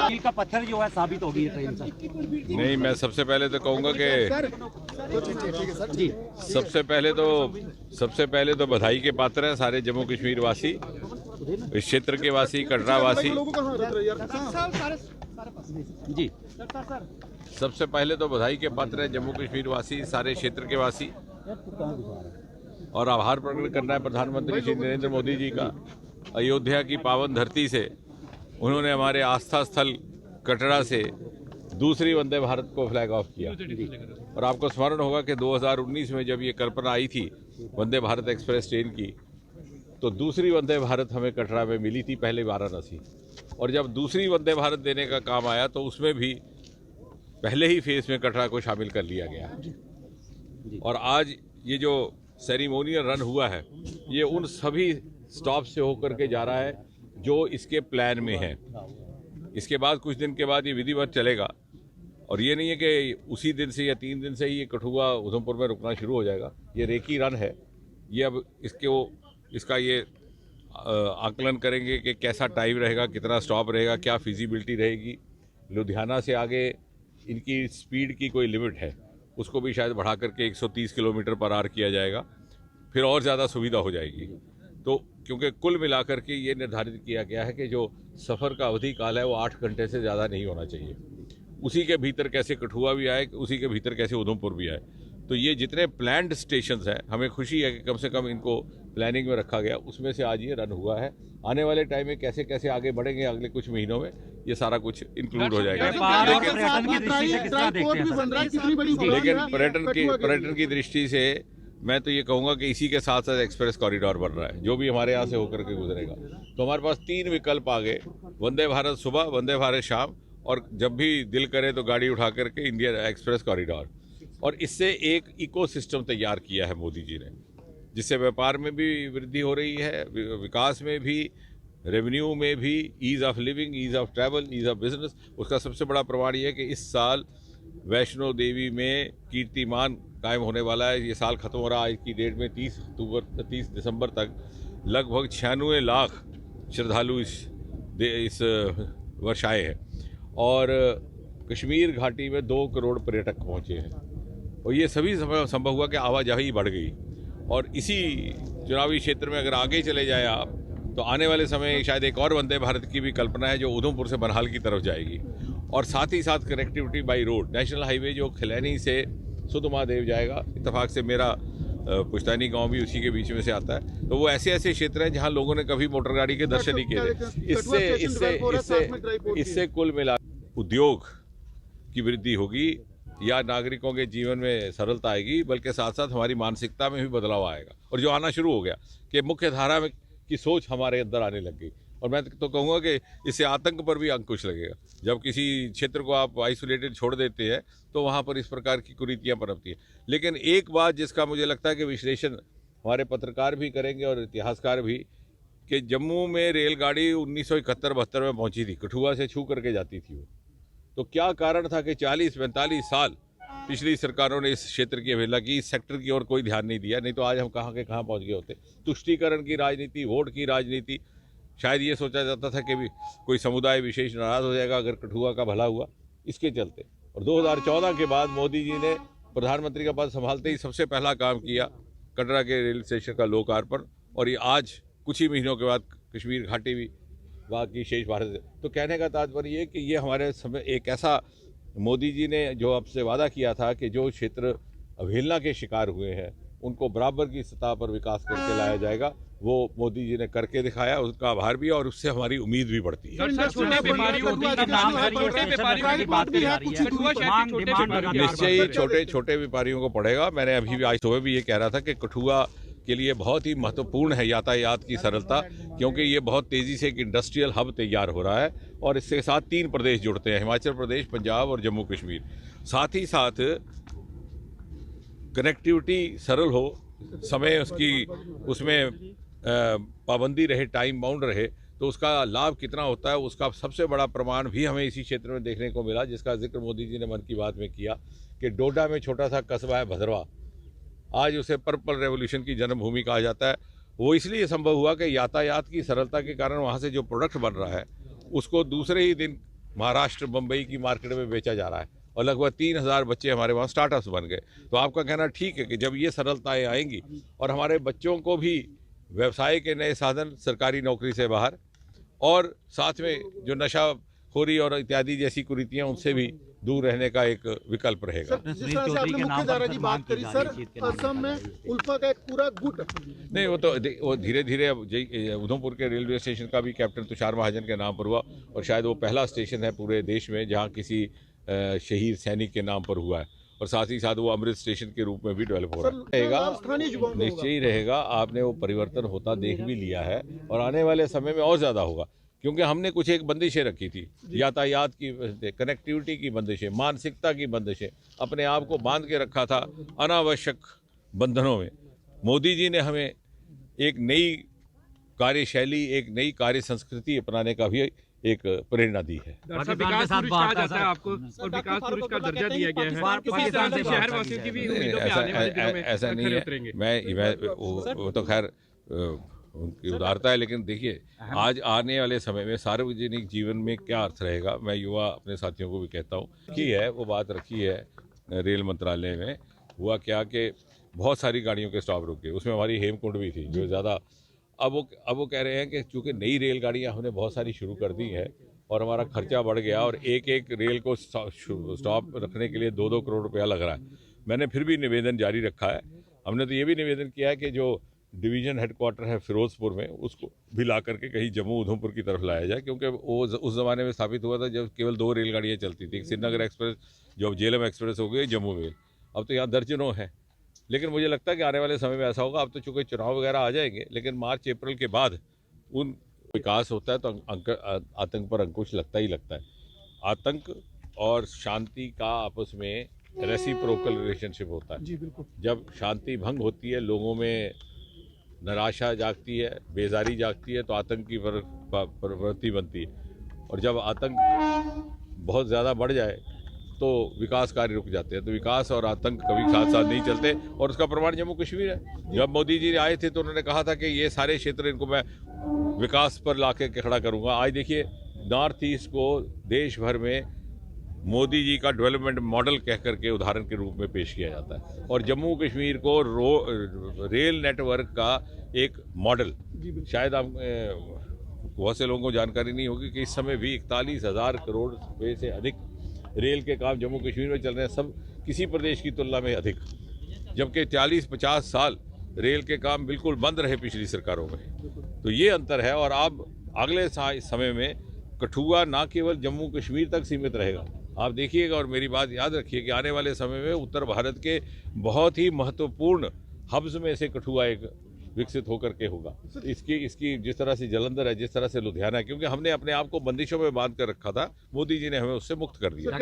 मील का पत्थर जो है साबित हो गई है ट्रेन से। नहीं, मैं सबसे पहले तो कहूँगा कि सबसे पहले तो बधाई के पात्र हैं सारे जम्मू कश्मीर वासी, इस क्षेत्र के वासी, कटरा वासी। जी, सबसे पहले तो बधाई के पात्र हैं जम्मू कश्मीर वासी, सारे क्षेत्र के वासी, और आभार प्रकट करना है प्रधानमंत्री श्री नरेंद्र मोदी जी का। अयोध्या की पावन धरती से उन्होंने हमारे आस्था स्थल कटरा से दूसरी वंदे भारत को फ्लैग ऑफ किया। और आपको स्मरण होगा कि 2019 में जब ये कल्पना आई थी वंदे भारत एक्सप्रेस ट्रेन की, तो दूसरी वंदे भारत हमें कटरा में मिली थी, पहले वाराणसी। और जब दूसरी वंदे भारत देने का काम आया तो उसमें भी पहले ही फेज में कटरा को शामिल कर लिया गया। और आज ये जो सेरेमोनियल रन हुआ है, ये उन सभी स्टॉप से होकर के जा रहा है जो इसके प्लान में है। इसके बाद कुछ दिन के बाद ये विधिवत चलेगा, और ये नहीं है कि उसी दिन से या 3 दिन से ही ये कठुआ उधमपुर में रुकना शुरू हो जाएगा। ये रेकी रन है। ये अब इसका ये आकलन करेंगे कि कैसा टाइम रहेगा, कितना स्टॉप रहेगा, क्या फिजिबिलिटी रहेगी। लुधियाना से आगे इनकी स्पीड की कोई लिमिट है, उसको भी शायद बढ़ा करके 130 किलोमीटर पर आवर किया जाएगा, फिर और ज़्यादा सुविधा हो जाएगी। तो क्योंकि कुल मिलाकर के ये निर्धारित किया गया है कि जो सफ़र का अवधि काल है वो 8 घंटे से ज़्यादा नहीं होना चाहिए। उसी के भीतर कैसे कठुआ भी आए, उसी के भीतर कैसे उधमपुर भी आए। तो ये जितने प्लान्ड स्टेशंस हैं, हमें खुशी है कि कम से कम इनको प्लानिंग में रखा गया, उसमें से आज ये रन हुआ है। आने वाले टाइम में कैसे कैसे आगे बढ़ेंगे अगले कुछ महीनों में, ये सारा कुछ इंक्लूड हो जाएगा। लेकिन पर्यटन की दृष्टि से मैं तो ये कहूँगा कि इसी के साथ साथ एक्सप्रेस कॉरिडोर बन रहा है, जो भी हमारे यहाँ से होकर के गुजरेगा। तो हमारे पास 3 विकल्प आ गए, वंदे भारत सुबह, वंदे भारत शाम, और जब भी दिल करे तो गाड़ी उठा करके इंडियन एक्सप्रेस कॉरिडोर। और इससे एक इकोसिस्टम तैयार किया है मोदी जी ने, जिससे व्यापार में भी वृद्धि हो रही है, विकास में भी, रेवेन्यू में भी, ease of living, ease of travel, ease of business. उसका सबसे बड़ा प्रमाण ये है कि इस साल वैष्णो देवी में कीर्तिमान कायम होने वाला है। ये साल खत्म हो रहा है, आज की डेट में 30 दिसंबर तक लगभग 96 लाख श्रद्धालु इस वर्ष आए हैं, और कश्मीर घाटी में 2 करोड़ पर्यटक पहुँचे हैं। और ये सभी संभव हुआ कि आवाजाही बढ़ गई। और इसी चुनावी क्षेत्र में अगर आगे चले जाए आप, तो आने वाले समय शायद एक और वंदे भारत की भी कल्पना है, जो उधमपुर से बनिहाल की तरफ जाएगी। और साथ ही साथ connectivity by road, national highway जो खिलैनी से सुधमादेव जाएगा, इत्तेफाक से मेरा पुश्तैनी गांव भी उसी के बीच में से आता है। तो वो ऐसे क्षेत्र हैं जहां लोगों ने कभी मोटर गाड़ी के दर्शन नहीं किए थे। इससे कुल मिला उद्योग की वृद्धि होगी, या नागरिकों के जीवन में सरलता आएगी, बल्कि साथ साथ हमारी मानसिकता में भी बदलाव आएगा। और जो आना शुरू हो गया कि मुख्य धारा में की सोच हमारे अंदर आने लग गई। और मैं तो कहूँगा कि इससे आतंक पर भी अंकुश लगेगा। जब किसी क्षेत्र को आप आइसोलेटेड छोड़ देते हैं तो वहाँ पर इस प्रकार की कुरीतियाँ पनपती हैं। लेकिन एक बात जिसका मुझे लगता है कि विश्लेषण हमारे पत्रकार भी करेंगे और इतिहासकार भी, कि जम्मू में रेलगाड़ी 1971-72 में पहुँची थी, कठुआ से छू करके जाती थी वो। तो क्या कारण था कि 40-45 साल पिछली सरकारों ने इस क्षेत्र की अवहेलना की, इस सेक्टर की ओर कोई ध्यान नहीं दिया, नहीं तो आज हम कहाँ के कहाँ पहुँच गए होते। तुष्टीकरण की राजनीति, वोट की राजनीति, शायद ये सोचा जाता था कि भी कोई समुदाय विशेष नाराज़ हो जाएगा अगर कठुआ का भला हुआ, इसके चलते। और 2014 के बाद मोदी जी ने प्रधानमंत्री का पद संभालते ही सबसे पहला काम किया कटरा के रेल स्टेशन का लोकार्पण, और ये आज कुछ ही महीनों के बाद कश्मीर घाटी भी वहाँ की शेष भारत। तो कहने का तात्पर्य ये कि ये हमारे समय एक ऐसा मोदी जी ने जो आपसे वादा किया था कि जो क्षेत्र अवहेलना के शिकार हुए हैं उनको बराबर की सतह पर विकास करके लाया जाएगा, वो मोदी जी ने करके दिखाया, उसका आभार भी है और उससे हमारी उम्मीद भी बढ़ती है। निश्चय ही छोटे छोटे व्यापारियों को पड़ेगा। मैंने अभी भी आज सुबह भी ये कह रहा था कि कठुआ के लिए बहुत ही महत्वपूर्ण है यातायात की सरलता, क्योंकि ये बहुत तेज़ी से एक इंडस्ट्रियल हब तैयार हो रहा है और इसके साथ 3 प्रदेश जुड़ते हैं, हिमाचल प्रदेश, पंजाब और जम्मू कश्मीर। साथ ही साथ कनेक्टिविटी सरल हो, समय उसमें पाबंदी रहे, टाइम बाउंड रहे, तो उसका लाभ कितना होता है उसका सबसे बड़ा प्रमाण भी हमें इसी क्षेत्र में देखने को मिला, जिसका जिक्र मोदी जी ने मन की बात में किया कि डोडा में छोटा सा कस्बा है भद्रवा, आज उसे पर्पल रेवोल्यूशन की जन्मभूमि कहा जाता है। वो इसलिए संभव हुआ कि यातायात की सरलता के कारण वहाँ से जो प्रोडक्ट बन रहा है उसको दूसरे ही दिन महाराष्ट्र, मुंबई की मार्केट में बेचा जा रहा है और लगभग 3000 बच्चे हमारे वहाँ स्टार्टअप्स बन गए। तो आपका कहना ठीक है कि जब ये सरलताएँ आएंगी और हमारे बच्चों को भी व्यवसाय के नए साधन, सरकारी नौकरी से बाहर, और साथ में जो नशाखोरी और इत्यादि जैसी कुरीतियाँ उनसे भी दूर रहने का एक विकल्प रहेगा। जिस तरह से आपने मुख्यधारा की बात करी सर, असम में उल्फा का एक पूरा गुट नहीं, वो धीरे धीरे उधमपुर के रेलवे स्टेशन का भी कैप्टन तुषार महाजन के नाम पर हुआ और शायद वो पहला स्टेशन है पूरे देश में जहाँ किसी शहीद सैनिक के नाम पर हुआ है, और साथ ही साथ वो अमृत स्टेशन के रूप में भी डेवलप हो रहा रहेगा, निश्चय ही रहेगा। आपने वो परिवर्तन होता देख भी लिया है और आने वाले समय में और ज़्यादा होगा, क्योंकि हमने कुछ एक बंदिशें रखी थी, यातायात की, कनेक्टिविटी की बंदिशें, मानसिकता की बंदिशें, अपने आप को बांध के रखा था अनावश्यक बंधनों में। मोदी जी ने हमें एक नई कार्यशैली, एक नई कार्य संस्कृति अपनाने का भी एक प्रेरणा दी है। विकास पुरुष कहा जाता है आपको और विकास पुरुष का दर्जा दिया गया है, शहरवासियों की भी उम्मीदों पे आने वाले दिनों में ऐसा नहीं है, मैं वो तो खैर उनकी उदारता है, लेकिन देखिए आज आने वाले समय में सार्वजनिक जीवन में क्या अर्थ रहेगा, मैं युवा अपने साथियों को भी कहता हूँ कि है वो बात रखी है रेल मंत्रालय में। हुआ क्या कि बहुत सारी गाड़ियों के स्टॉप रुके, उसमें हमारी हेमकुंड भी थी जो ज़्यादा, अब वो कह रहे हैं कि चूँकि नई रेलगाड़ियाँ हमने बहुत सारी शुरू कर दी हैं और हमारा खर्चा बढ़ गया और एक एक रेल को स्टॉप रखने के लिए 2-2 करोड़ रुपया लग रहा है। मैंने फिर भी निवेदन जारी रखा है। हमने तो ये भी निवेदन किया है कि जो डिवीज़न हेडक्वार्टर है फिरोजपुर में, उसको भी ला करके कहीं जम्मू उधमपुर की तरफ लाया जाए, क्योंकि वो उस ज़माने में स्थापित हुआ था जब केवल 2 रेलगाड़ियाँ चलती थी, श्रीनगर एक्सप्रेस जो अब झेलम एक्सप्रेस हो गई, जम्मू मेल, अब तो यहाँ दर्जनों हैं। लेकिन मुझे लगता है कि आने वाले समय में ऐसा होगा। अब तो चूँकि चुनाव वगैरह आ जाएंगे, लेकिन मार्च अप्रैल के बाद उन विकास होता है तो आतंक पर अंकुश लगता ही लगता है। आतंक और शांति का आपस में रेसिप्रोकल रिलेशनशिप होता है। जी बिल्कुल। जब शांति भंग होती है, लोगों में निराशा जागती है, बेजारी जागती है, तो आतंक की प्रवृत्ति बनती है, और जब आतंक बहुत ज़्यादा बढ़ जाए तो विकास कार्य रुक जाते हैं। तो विकास और आतंक कभी साथ साथ नहीं चलते, और उसका प्रमाण जम्मू कश्मीर है। जब मोदी जी आए थे तो उन्होंने कहा था कि ये सारे क्षेत्र इनको मैं विकास पर ला के खड़ा करूँगा। आज देखिए नॉर्थ ईस्ट को देश भर में मोदी जी का डेवलपमेंट मॉडल कह करके उदाहरण के रूप में पेश किया जाता है, और जम्मू कश्मीर को रेल नेटवर्क का एक मॉडल, शायद आप बहुत से लोगों को जानकारी नहीं होगी कि इस समय भी 41,000 करोड़ रुपये से अधिक रेल के काम जम्मू कश्मीर में चल रहे हैं, सब किसी प्रदेश की तुलना में अधिक, जबकि 40-50 साल रेल के काम बिल्कुल बंद रहे पिछली सरकारों में। तो ये अंतर है, और अब अगले समय में कठुआ ना केवल जम्मू कश्मीर तक सीमित रहेगा, आप देखिएगा, और मेरी बात याद रखिए कि आने वाले समय में उत्तर भारत के बहुत ही महत्वपूर्ण हब्स में से कठुआ एक विकसित होकर के होगा। इसकी जिस तरह से जालंधर है, जिस तरह से लुधियाना है, क्योंकि हमने अपने आप को बंदिशों में बांध कर रखा था, मोदी जी ने हमें उससे मुक्त कर दिया।